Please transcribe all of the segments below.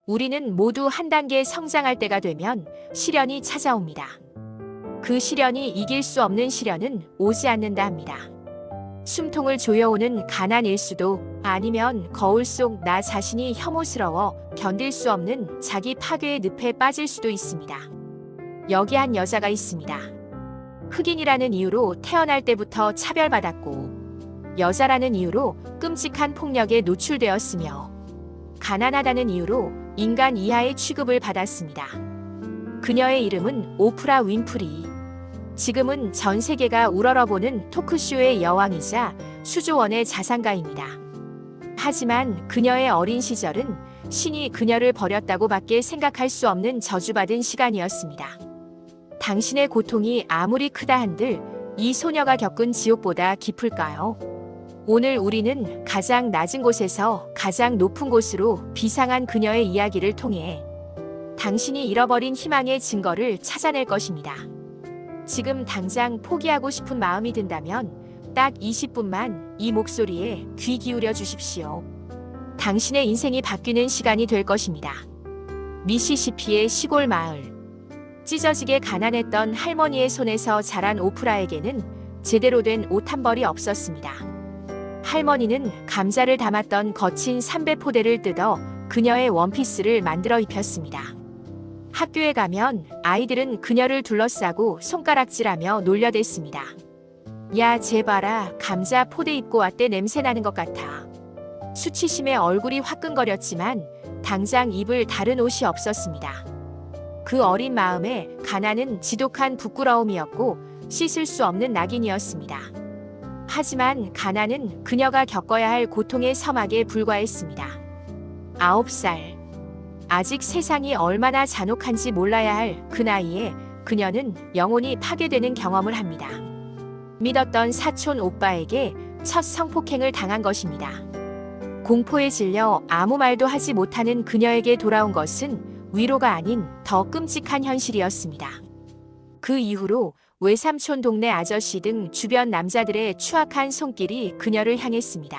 우리는 모두 한 단계 성장할 때가 되면 시련이 찾아옵니다. 그 시련이 이길 수 없는 시련은 오지 않는다 합니다. 숨통을 조여오는 가난일 수도, 아니면 거울 속 나 자신이 혐오스러워 견딜 수 없는 자기 파괴의 늪에 빠질 수도 있습니다. 여기 한 여자가 있습니다. 흑인이라는 이유로 태어날 때부터 차별받았고, 여자라는 이유로 끔찍한 폭력에 노출되었으며, 가난하다는 이유로 인간 이하의 취급을 받았습니다. 그녀의 이름은 오프라 윈프리. 지금은 전 세계가 우러러보는 토크쇼의 여왕이자 수조원의 자산가입니다. 하지만 그녀의 어린 시절은 신이 그녀를 버렸다고 밖에 생각할 수 없는 저주받은 시간이었습니다. 당신의 고통이 아무리 크다 한들 이 소녀가 겪은 지옥보다 깊을까요? 오늘 우리는 가장 낮은 곳에서 가장 높은 곳으로 비상한 그녀의 이야기를 통해 당신이 잃어버린 희망의 증거를 찾아낼 것입니다. 지금 당장 포기하고 싶은 마음이 든다면 딱 20분만 이 목소리에 귀 기울여 주십시오. 당신의 인생이 바뀌는 시간이 될 것입니다. 미시시피의 시골 마을. 찢어지게 가난했던 할머니의 손에서 자란 오프라에게는 제대로 된 옷 한 벌이 없었습니다. 할머니는 감자를 담았던 거친 삼배포대를 뜯어 그녀의 원피스를 만들어 입혔습니다. 학교에 가면 아이들은 그녀를 둘러싸고 손가락질하며 놀려댔습니다. 야, 쟤 봐라. 감자 포대 입고 왔대. 냄새 나는 것 같아. 수치심에 얼굴이 화끈거렸지만 당장 입을 다른 옷이 없었습니다. 그 어린 마음에 가난은 지독한 부끄러움이었고 씻을 수 없는 낙인이었습니다. 하지만 가난은 그녀가 겪어야 할 고통의 서막에 불과했습니다. 9살. 아직 세상이 얼마나 잔혹한지 몰라야 할 그 나이에 그녀는 영혼이 파괴되는 경험을 합니다. 믿었던 사촌 오빠에게 첫 성폭행을 당한 것입니다. 공포에 질려 아무 말도 하지 못하는 그녀에게 돌아온 것은 위로가 아닌 더 끔찍한 현실이었습니다. 그 이후로 외삼촌 동네 아저씨 등 주변 남자들의 추악한 손길이 그녀를 향했습니다.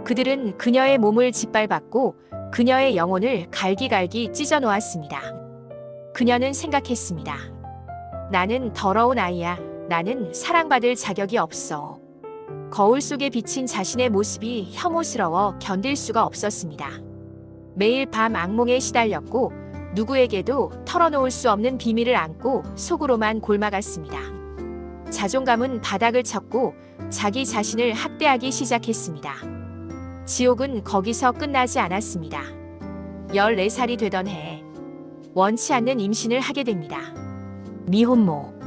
그들은 그녀의 몸을 짓밟았고 그녀의 영혼을 갈기갈기 찢어 놓았습니다. 그녀는 생각했습니다. 나는 더러운 아이야. 나는 사랑받을 자격이 없어. 거울 속에 비친 자신의 모습이 혐오스러워 견딜 수가 없었습니다. 매일 밤 악몽에 시달렸고 누구에게도 털어놓을 수 없는 비밀을 안고 속으로만 골마갔습니다. 자존감은 바닥을 쳤고 자기 자신을 학대하기 시작했습니다. 지옥은 거기서 끝나지 않았습니다. 14살이 되던 해 원치 않는 임신을 하게 됩니다. 미혼모.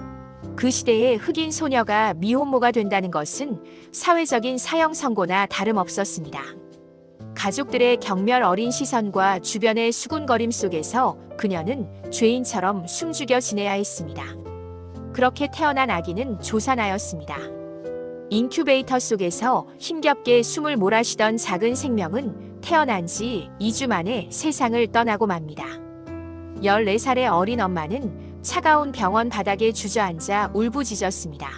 그 시대의 흑인 소녀가 미혼모가 된다는 것은 사회적인 사형 선고나 다름없었습니다. 가족들의 경멸 어린 시선과 주변의 수군거림 속에서 그녀는 죄인처럼 숨죽여 지내야 했습니다. 그렇게 태어난 아기는 조산아였습니다. 인큐베이터 속에서 힘겹게 숨을 몰아쉬던 작은 생명은 태어난 지 2주 만에 세상을 떠나고 맙니다. 14살의 어린 엄마는 차가운 병원 바닥에 주저앉아 울부짖었습니다.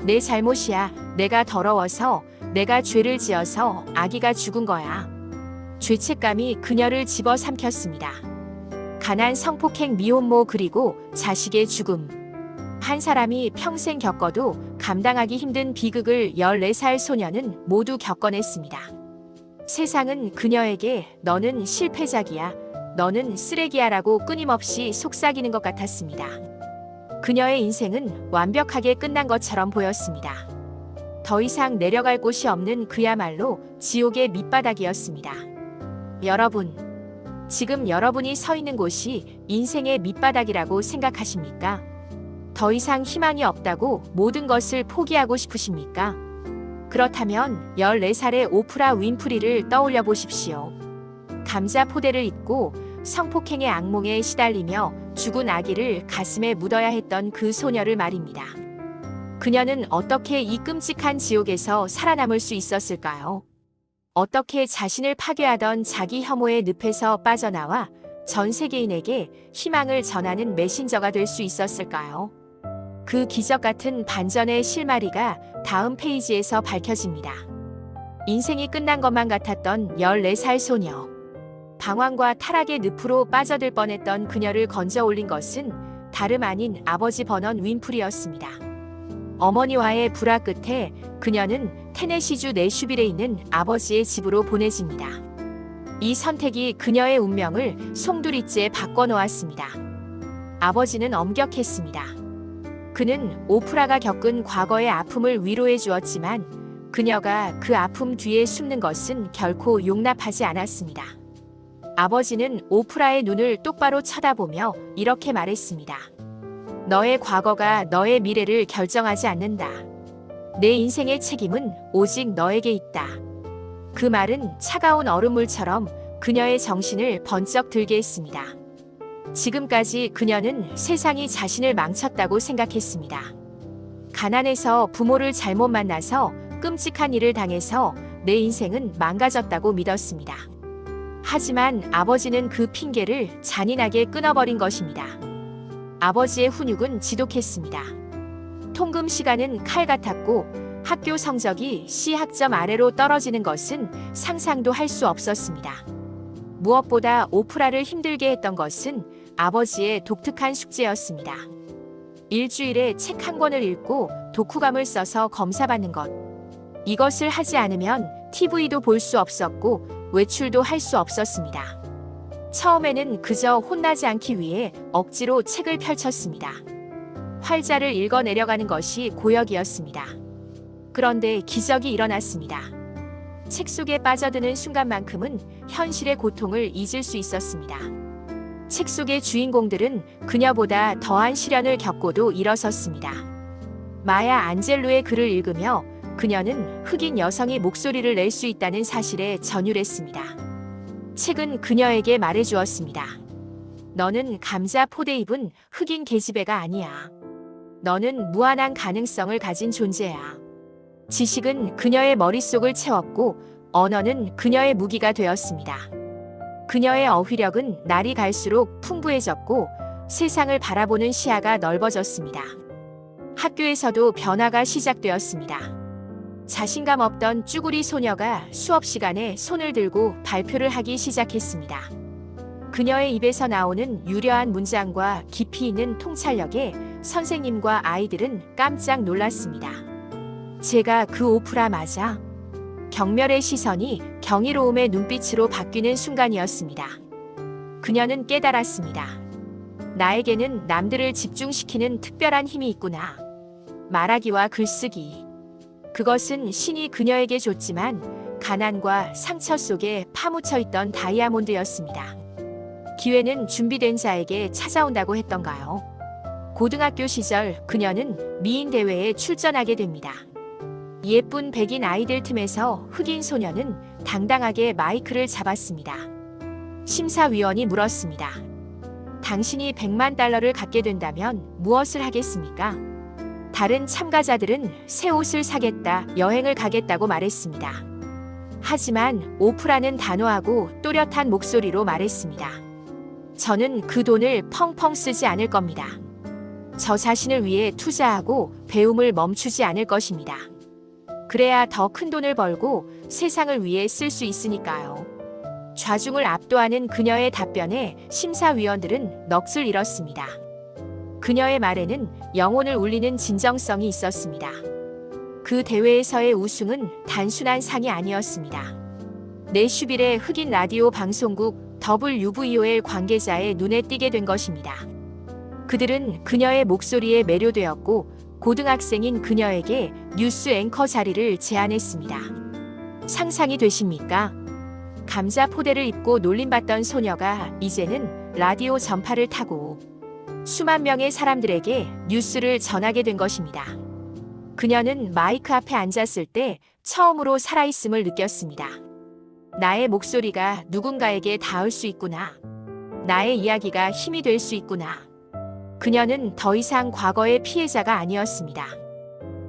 내 잘못이야. 내가 더러워서, 내가 죄를 지어서 아기가 죽은 거야. 죄책감이 그녀를 집어삼켰습니다. 가난, 성폭행, 미혼모, 그리고 자식의 죽음. 한 사람이 평생 겪어도 감당하기 힘든 비극을 14살 소녀는 모두 겪어냈습니다. 세상은 그녀에게 너는 실패작이야, 너는 쓰레기야 라고 끊임없이 속삭이는 것 같았습니다. 그녀의 인생은 완벽하게 끝난 것처럼 보였습니다. 더 이상 내려갈 곳이 없는 그야말로 지옥의 밑바닥이었습니다. 여러분, 지금 여러분이 서 있는 곳이 인생의 밑바닥이라고 생각하십니까? 더 이상 희망이 없다고 모든 것을 포기하고 싶으십니까? 그렇다면 14살의 오프라 윈프리를 떠올려 보십시오. 감자 포대를 입고 성폭행의 악몽에 시달리며 죽은 아기를 가슴에 묻어야 했던 그 소녀를 말입니다. 그녀는 어떻게 이 끔찍한 지옥에서 살아남을 수 있었을까요? 어떻게 자신을 파괴하던 자기 혐오의 늪에서 빠져나와 전 세계인에게 희망을 전하는 메신저가 될 수 있었을까요? 그 기적 같은 반전의 실마리가 다음 페이지에서 밝혀집니다. 인생이 끝난 것만 같았던 14살 소녀. 방황과 타락의 늪으로 빠져들 뻔했던 그녀를 건져 올린 것은 다름 아닌 아버지 버넌 윈프리였습니다. 어머니와의 불화 끝에 그녀는 테네시주 내슈빌에 있는 아버지의 집으로 보내집니다. 이 선택이 그녀의 운명을 송두리째 바꿔놓았습니다. 아버지는 엄격했습니다. 그는 오프라가 겪은 과거의 아픔을 위로해 주었지만 그녀가 그 아픔 뒤에 숨는 것은 결코 용납하지 않았습니다. 아버지는 오프라의 눈을 똑바로 쳐다보며 이렇게 말했습니다. 너의 과거가 너의 미래를 결정하지 않는다. 내 인생의 책임은 오직 너에게 있다. 그 말은 차가운 얼음물처럼 그녀의 정신을 번쩍 들게 했습니다. 지금까지 그녀는 세상이 자신을 망쳤다고 생각했습니다. 가난해서 부모를 잘못 만나서 끔찍한 일을 당해서 내 인생은 망가졌다고 믿었습니다. 하지만 아버지는 그 핑계를 잔인하게 끊어버린 것입니다. 아버지의 훈육은 지독했습니다. 통금 시간은 칼 같았고 학교 성적이 C학점 아래로 떨어지는 것은 상상도 할 수 없었습니다. 무엇보다 오프라를 힘들게 했던 것은 아버지의 독특한 숙제였습니다. 일주일에 책 한 권을 읽고 독후감을 써서 검사받는 것. 이것을 하지 않으면 TV도 볼 수 없었고 외출도 할 수 없었습니다. 처음에는 그저 혼나지 않기 위해 억지로 책을 펼쳤습니다. 활자를 읽어 내려가는 것이 고역이었습니다. 그런데 기적이 일어났습니다. 책 속에 빠져드는 순간만큼은 현실의 고통을 잊을 수 있었습니다. 책 속의 주인공들은 그녀보다 더한 시련을 겪고도 일어섰습니다. 마야 안젤로의 글을 읽으며 그녀는 흑인 여성이 목소리를 낼 수 있다는 사실에 전율했습니다. 책은 그녀에게 말해주었습니다. 너는 감자 포대 입은 흑인 계집애가 아니야. 너는 무한한 가능성을 가진 존재야. 지식은 그녀의 머릿속을 채웠고 언어는 그녀의 무기가 되었습니다. 그녀의 어휘력은 날이 갈수록 풍부해졌고 세상을 바라보는 시야가 넓어졌습니다. 학교에서도 변화가 시작되었습니다. 자신감 없던 쭈구리 소녀가 수업 시간에 손을 들고 발표를 하기 시작했습니다. 그녀의 입에서 나오는 유려한 문장과 깊이 있는 통찰력에 선생님과 아이들은 깜짝 놀랐습니다. 제가 그 오프라 맞아? 경멸의 시선이 경이로움의 눈빛으로 바뀌는 순간이었습니다. 그녀는 깨달았습니다. 나에게는 남들을 집중시키는 특별한 힘이 있구나. 말하기와 글쓰기. 그것은 신이 그녀에게 줬지만 가난과 상처 속에 파묻혀 있던 다이아몬드였습니다. 기회는 준비된 자에게 찾아온다고 했던가요? 고등학교 시절 그녀는 미인 대회에 출전하게 됩니다. 예쁜 백인 아이들 틈에서 흑인 소녀는 당당하게 마이크를 잡았습니다. 심사위원이 물었습니다. 당신이 100만 달러를 갖게 된다면 무엇을 하겠습니까? 다른 참가자들은 새 옷을 사겠다, 여행을 가겠다고 말했습니다. 하지만 오프라는 단호하고 또렷한 목소리로 말했습니다. 저는 그 돈을 펑펑 쓰지 않을 겁니다. 저 자신을 위해 투자하고 배움을 멈추지 않을 것입니다. 그래야 더 큰 돈을 벌고 세상을 위해 쓸 수 있으니까요. 좌중을 압도하는 그녀의 답변에 심사위원들은 넋을 잃었습니다. 그녀의 말에는 영혼을 울리는 진정성이 있었습니다. 그 대회에서의 우승은 단순한 상이 아니었습니다. 내슈빌의 흑인 라디오 방송국 WVOL 관계자의 눈에 띄게 된 것입니다. 그들은 그녀의 목소리에 매료되었고 고등학생인 그녀에게 뉴스 앵커 자리를 제안했습니다. 상상이 되십니까? 감자 포대를 입고 놀림받던 소녀가 이제는 라디오 전파를 타고 수만 명의 사람들에게 뉴스를 전하게 된 것입니다. 그녀는 마이크 앞에 앉았을 때 처음으로 살아있음을 느꼈습니다. 나의 목소리가 누군가에게 닿을 수 있구나. 나의 이야기가 힘이 될 수 있구나. 그녀는 더 이상 과거의 피해자가 아니었습니다.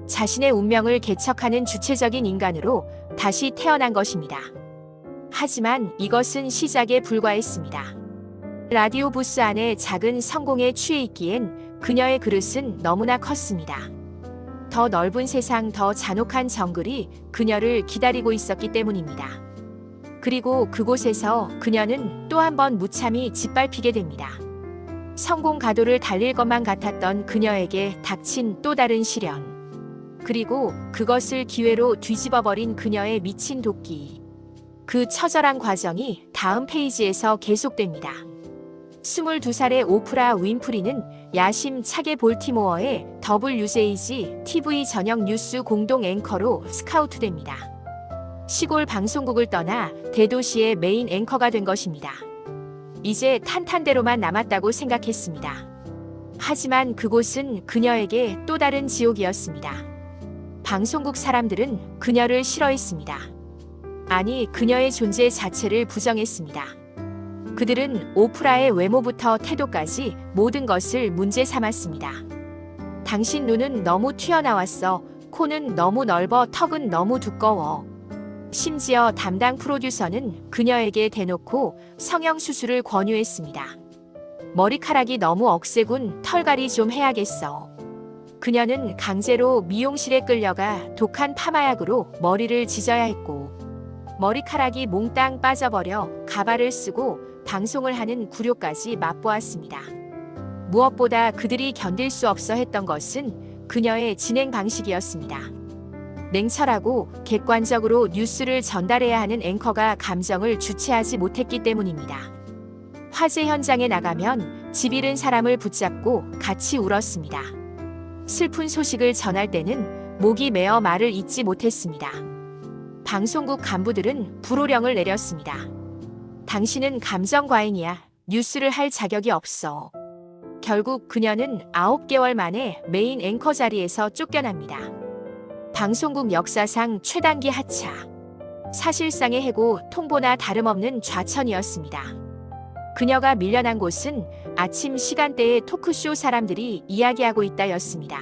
자신의 운명을 개척하는 주체적인 인간으로 다시 태어난 것입니다. 하지만 이것은 시작에 불과했습니다. 라디오 부스 안에 작은 성공에 취해 있기엔 그녀의 그릇은 너무나 컸습니다. 더 넓은 세상, 더 잔혹한 정글이 그녀를 기다리고 있었기 때문입니다. 그리고 그곳에서 그녀는 또 한 번 무참히 짓밟히게 됩니다. 성공 가도를 달릴 것만 같았던 그녀에게 닥친 또 다른 시련. 그리고 그것을 기회로 뒤집어버린 그녀의 미친 도끼. 그 처절한 과정이 다음 페이지에서 계속됩니다. 22살의 오프라 윈프리는 야심차게 볼티모어의 WJG TV 전역 뉴스 공동 앵커로 스카우트됩니다. 시골 방송국을 떠나 대도시의 메인 앵커가 된 것입니다. 이제 탄탄대로만 남았다고 생각했습니다. 하지만 그곳은 그녀에게 또 다른 지옥이었습니다. 방송국 사람들은 그녀를 싫어했습니다. 아니, 그녀의 존재 자체를 부정했습니다. 그들은 오프라의 외모부터 태도까지 모든 것을 문제 삼았습니다. 당신 눈은 너무 튀어나왔어. 코는 너무 넓어. 턱은 너무 두꺼워. 심지어 담당 프로듀서는 그녀에게 대놓고 성형수술을 권유했습니다. 머리카락이 너무 억세군. 털갈이 좀 해야겠어. 그녀는 강제로 미용실에 끌려가 독한 파마약으로 머리를 찢어야 했고, 머리카락이 몽땅 빠져버려 가발을 쓰고 방송을 하는 굴욕까지 맛보았습니다. 무엇보다 그들이 견딜 수 없어 했던 것은 그녀의 진행 방식이었습니다. 냉철하고 객관적으로 뉴스를 전달해야 하는 앵커가 감정을 주체하지 못했기 때문입니다. 화재 현장에 나가면 집 잃은 사람을 붙잡고 같이 울었습니다. 슬픈 소식을 전할 때는 목이 메어 말을 잇지 못했습니다. 방송국 간부들은 불호령을 내렸습니다. 당신은 감정과잉이야. 뉴스를 할 자격이 없어. 결국 그녀는 9개월 만에 메인 앵커 자리에서 쫓겨납니다. 방송국 역사상 최단기 하차. 사실상의 해고 통보나 다름없는 좌천이었습니다. 그녀가 밀려난 곳은 아침 시간대에 토크쇼 사람들이 이야기하고 있다였습니다.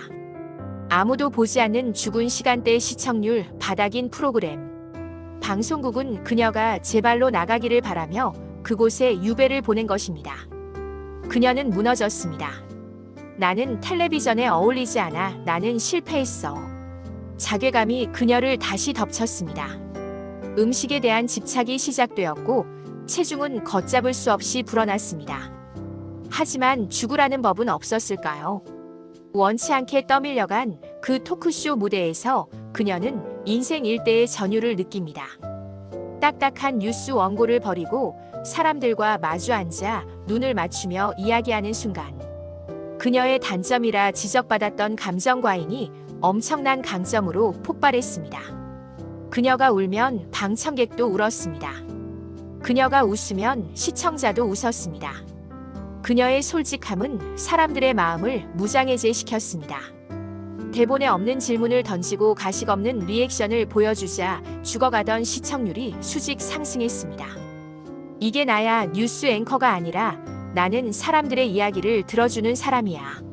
아무도 보지 않는 죽은 시간대 시청률 바닥인 프로그램. 방송국은 그녀가 제발로 나가기를 바라며 그곳에 유배를 보낸 것입니다. 그녀는 무너졌습니다. 나는 텔레비전에 어울리지 않아. 나는 실패했어. 자괴감이 그녀를 다시 덮쳤습니다. 음식에 대한 집착이 시작되었고 체중은 걷잡을 수 없이 불어났습니다. 하지만 죽으라는 법은 없었을까요? 원치 않게 떠밀려간 그 토크쇼 무대에서 그녀는 인생 일대의 전율을 느낍니다. 딱딱한 뉴스 원고를 버리고 사람들과 마주 앉아 눈을 맞추며 이야기하는 순간, 그녀의 단점이라 지적받았던 감정과잉이 엄청난 강점으로 폭발했습니다. 그녀가 울면 방청객도 울었습니다. 그녀가 웃으면 시청자도 웃었습니다. 그녀의 솔직함은 사람들의 마음을 무장해제시켰습니다. 대본에 없는 질문을 던지고 가식 없는 리액션을 보여주자 죽어가던 시청률이 수직 상승했습니다. 이게 나야. 뉴스 앵커가 아니라 나는 사람들의 이야기를 들어주는 사람이야.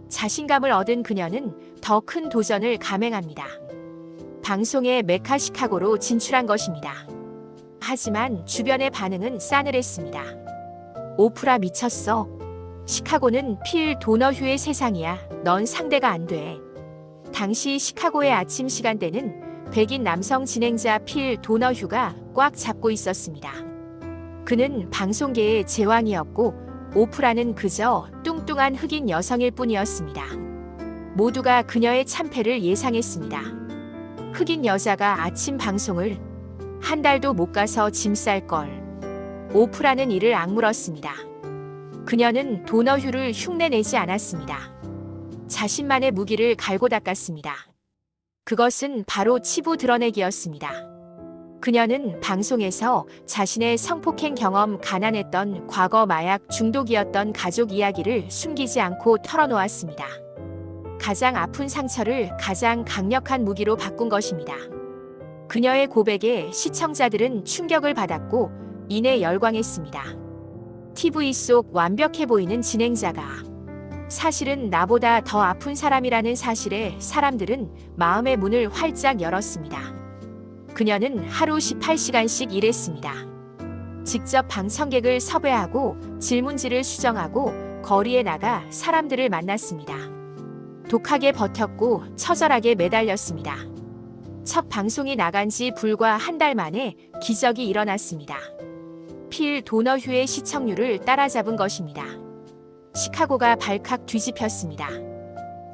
자신감을 얻은 그녀는 더 큰 도전을 감행합니다. 방송의 메카 시카고로 진출한 것입니다. 하지만 주변의 반응은 싸늘했습니다. 오프라 미쳤어. 시카고는 필 도너휴의 세상이야. 넌 상대가 안 돼. 당시 시카고의 아침 시간대는 백인 남성 진행자 필 도너휴가 꽉 잡고 있었습니다. 그는 방송계의 제왕이었고 오프라는 그저 뚱뚱한 흑인 여성일 뿐이었습니다. 모두가 그녀의 참패를 예상했습니다. 흑인 여자가 아침 방송을 한 달도 못 가서 짐 쌀 걸. 오프라는 이를 악물었습니다. 그녀는 도너휴를 흉내내지 않았습니다. 자신만의 무기를 갈고 닦았습니다. 그것은 바로 치부 드러내기였습니다. 그녀는 방송에서 자신의 성폭행 경험, 가난했던 과거, 마약 중독이었던 가족 이야기를 숨기지 않고 털어놓았습니다. 가장 아픈 상처를 가장 강력한 무기로 바꾼 것입니다. 그녀의 고백에 시청자들은 충격을 받았고 이내 열광했습니다. TV 속 완벽해 보이는 진행자가 사실은 나보다 더 아픈 사람이라는 사실에 사람들은 마음의 문을 활짝 열었습니다. 그녀는 하루 18시간씩 일했습니다. 직접 방청객을 섭외하고 질문지를 수정하고 거리에 나가 사람들을 만났습니다. 독하게 버텼고 처절하게 매달렸습니다. 첫 방송이 나간 지 불과 한 달 만에 기적이 일어났습니다. 필 도너휴의 시청률을 따라잡은 것입니다. 시카고가 발칵 뒤집혔습니다.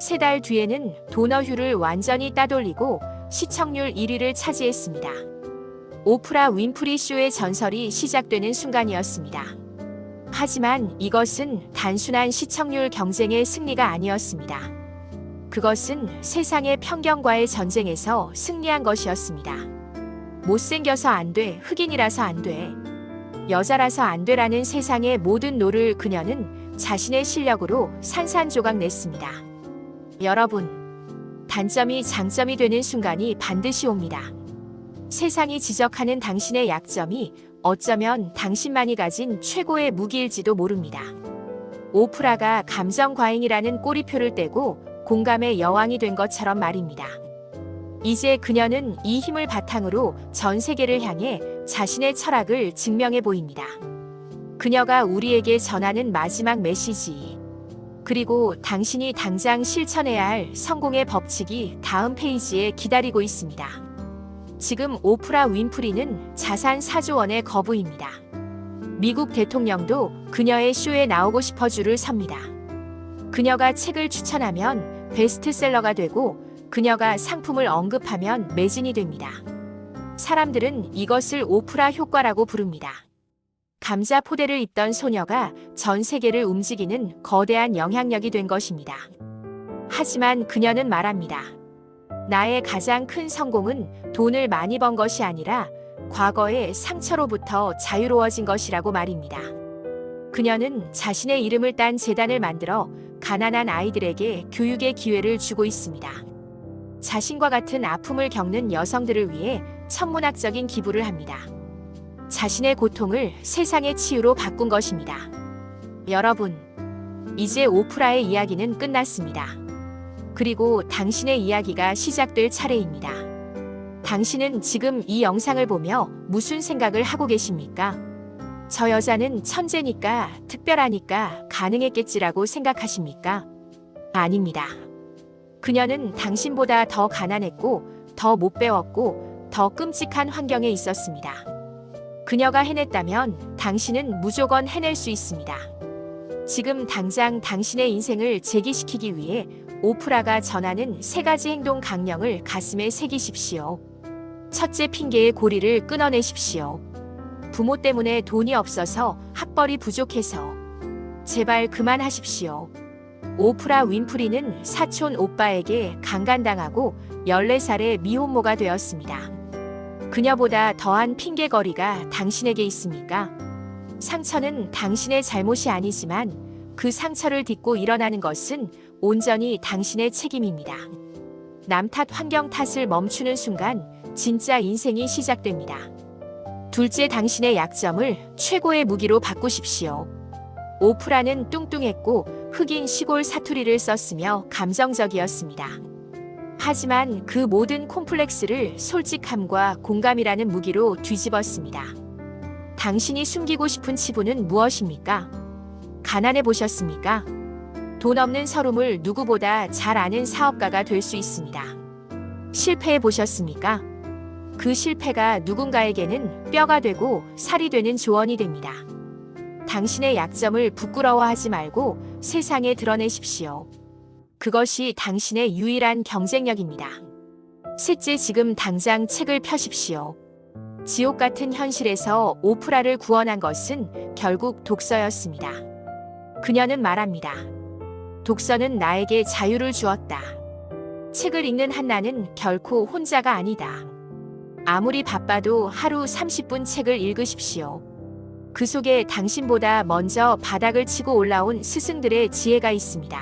3달 뒤에는 도너휴를 완전히 따돌리고 시청률 1위를 차지했습니다. 오프라 윈프리 쇼의 전설이 시작되는 순간이었습니다. 하지만 이것은 단순한 시청률 경쟁의 승리가 아니었습니다. 그것은 세상의 편견과의 전쟁에서 승리한 것이었습니다. 못생겨서 안 돼, 흑인이라서 안 돼, 여자라서 안 돼라는 세상의 모든 노를 그녀는 자신의 실력으로 산산조각 냈습니다. 여러분, 단점이 장점이 되는 순간이 반드시 옵니다. 세상이 지적하는 당신의 약점이 어쩌면 당신만이 가진 최고의 무기일지도 모릅니다. 오프라가 감정 과잉이라는 꼬리표를 떼고 공감의 여왕이 된 것처럼 말입니다. 이제 그녀는 이 힘을 바탕으로 전 세계를 향해 자신의 철학을 증명해 보입니다. 그녀가 우리에게 전하는 마지막 메시지, 그리고 당신이 당장 실천해야 할 성공의 법칙이 다음 페이지에 기다리고 있습니다. 지금 오프라 윈프리는 자산 4조 원의 거부입니다. 미국 대통령도 그녀의 쇼에 나오고 싶어 줄을 섭니다. 그녀가 책을 추천하면 베스트셀러가 되고 그녀가 상품을 언급하면 매진이 됩니다. 사람들은 이것을 오프라 효과라고 부릅니다. 감자 포대를 입던 소녀가 전 세계를 움직이는 거대한 영향력이 된 것입니다. 하지만 그녀는 말합니다. 나의 가장 큰 성공은 돈을 많이 번 것이 아니라 과거의 상처로부터 자유로워진 것이라고 말입니다. 그녀는 자신의 이름을 딴 재단을 만들어 가난한 아이들에게 교육의 기회를 주고 있습니다. 자신과 같은 아픔을 겪는 여성들을 위해 천문학적인 기부를 합니다. 자신의 고통을 세상의 치유로 바꾼 것입니다. 여러분, 이제 오프라의 이야기는 끝났습니다. 그리고 당신의 이야기가 시작될 차례입니다. 당신은 지금 이 영상을 보며 무슨 생각을 하고 계십니까? 저 여자는 천재니까, 특별하니까 가능했겠지라고 생각하십니까? 아닙니다. 그녀는 당신보다 더 가난했고, 더 못 배웠고, 더 끔찍한 환경에 있었습니다. 그녀가 해냈다면 당신은 무조건 해낼 수 있습니다. 지금 당장 당신의 인생을 재기시키기 위해 오프라가 전하는 3가지 행동 강령을 가슴에 새기십시오. 첫째, 핑계의 고리를 끊어내십시오. 부모 때문에 돈이 없어서, 학벌이 부족해서. 제발 그만하십시오. 오프라 윈프리는 사촌 오빠에게 강간당하고 14살의 미혼모가 되었습니다. 그녀보다 더한 핑계거리가 당신에게 있습니까? 상처는 당신의 잘못이 아니지만 그 상처를 딛고 일어나는 것은 온전히 당신의 책임입니다. 남 탓, 환경 탓을 멈추는 순간 진짜 인생이 시작됩니다. 둘째, 당신의 약점을 최고의 무기로 바꾸십시오. 오프라는 뚱뚱했고 흑인 시골 사투리를 썼으며 감정적이었습니다. 하지만 그 모든 콤플렉스를 솔직함과 공감이라는 무기로 뒤집었습니다. 당신이 숨기고 싶은 치부는 무엇입니까? 가난해 보셨습니까? 돈 없는 서름을 누구보다 잘 아는 사업가가 될 수 있습니다. 실패해 보셨습니까? 그 실패가 누군가에게는 뼈가 되고 살이 되는 조언이 됩니다. 당신의 약점을 부끄러워하지 말고 세상에 드러내십시오. 그것이 당신의 유일한 경쟁력입니다. 셋째, 지금 당장 책을 펴십시오. 지옥 같은 현실에서 오프라를 구원한 것은 결국 독서였습니다. 그녀는 말합니다. 독서는 나에게 자유를 주었다. 책을 읽는 한나는 결코 혼자가 아니다. 아무리 바빠도 하루 30분 책을 읽으십시오. 그 속에 당신보다 먼저 바닥을 치고 올라온 스승들의 지혜가 있습니다.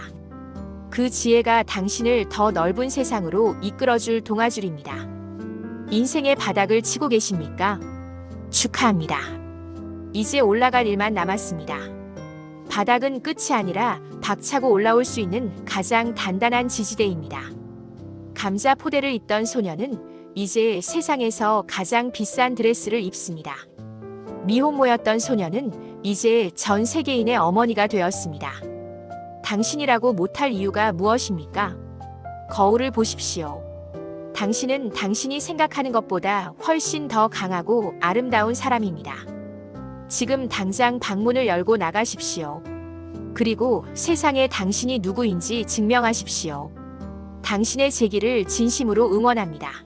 그 지혜가 당신을 더 넓은 세상으로 이끌어줄 동아줄입니다. 인생의 바닥을 치고 계십니까? 축하합니다. 이제 올라갈 일만 남았습니다. 바닥은 끝이 아니라 박차고 올라올 수 있는 가장 단단한 지지대입니다. 감자 포대를 입던 소녀는 이제 세상에서 가장 비싼 드레스를 입습니다. 미혼모였던 소녀는 이제 전 세계인의 어머니가 되었습니다. 당신이라고 못할 이유가 무엇입니까? 거울을 보십시오. 당신은 당신이 생각하는 것보다 훨씬 더 강하고 아름다운 사람입니다. 지금 당장 방문을 열고 나가십시오. 그리고 세상에 당신이 누구인지 증명하십시오. 당신의 재기를 진심으로 응원합니다.